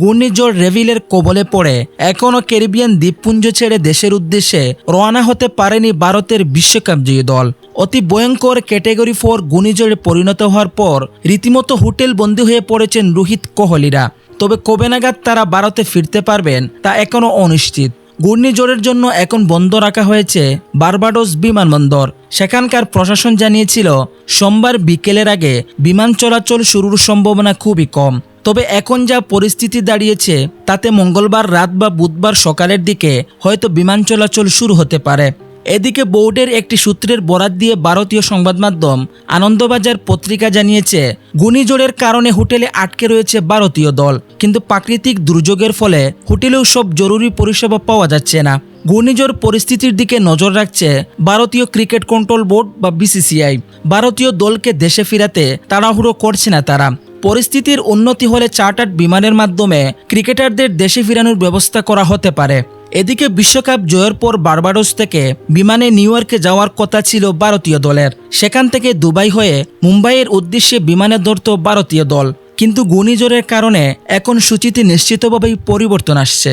ঘূর্ণিঝড় রেভিলের কবলে পড়ে এখনও ক্যারিবিয়ান দ্বীপপুঞ্জ ছেড়ে দেশের উদ্দেশ্যে রওনা হতে পারেনি ভারতের বিশ্বকাপ জয়ী দল। অতি ভয়ঙ্কর ক্যাটেগরি 4 ঘূর্ণিঝড়ে পরিণত হওয়ার পর রীতিমতো হোটেল বন্দী হয়ে পড়েছেন রোহিত কোহলিরা। তবে কবে নাগাদ তারা ভারতে ফিরতে পারবেন তা এখনও অনিশ্চিত। ঘূর্ণিঝড়ের জন্য এখন বন্ধ রাখা হয়েছে বারবাডোস বিমানবন্দর। সেখানকার প্রশাসন জানিয়েছিল সোমবার বিকেলের আগে বিমান চলাচল শুরুর সম্ভাবনা খুবই কম। তবে এখন যা পরিস্থিতি দাঁড়িয়েছে তাতে মঙ্গলবার রাত বা বুধবার সকালের দিকে হয়তো বিমান চলাচল শুরু হতে পারে। এদিকে বোর্ডের একটি সূত্রের বরাত দিয়ে ভারতীয় সংবাদ মাধ্যম আনন্দবাজার পত্রিকা জানিয়েছে, ঘূর্ণিঝড়ের কারণে হোটেলে আটকে রয়েছে ভারতীয় দল, কিন্তু প্রাকৃতিক দুর্যোগের ফলে হোটেলেও সব জরুরি পরিষেবা পাওয়া যাচ্ছে না। ঘূর্ণিঝড় পরিস্থিতির দিকে নজর রাখছে ভারতীয় ক্রিকেট কন্ট্রোল বোর্ড বা বিসিসিআই। ভারতীয় দলকে দেশে ফিরাতে তাড়াহুড়ো করছে না তারা। পরিস্থিতির উন্নতি হলে চার্টার্ড বিমানের মাধ্যমে ক্রিকেটারদের দেশে ফেরানোর ব্যবস্থা করা হতে পারে। এদিকে বিশ্বকাপ জয়ের পর বারবাডোস থেকে বিমানে নিউ ইয়র্কে যাওয়ার কথা ছিল ভারতীয় দলের। সেখান থেকে দুবাই হয়ে মুম্বাইয়ের উদ্দেশ্যে বিমানে ধরত ভারতীয় দল, কিন্তু ঘূর্ণিঝড়ের কারণে এখন সূচিতে নিশ্চিতভাবেই পরিবর্তন আসছে।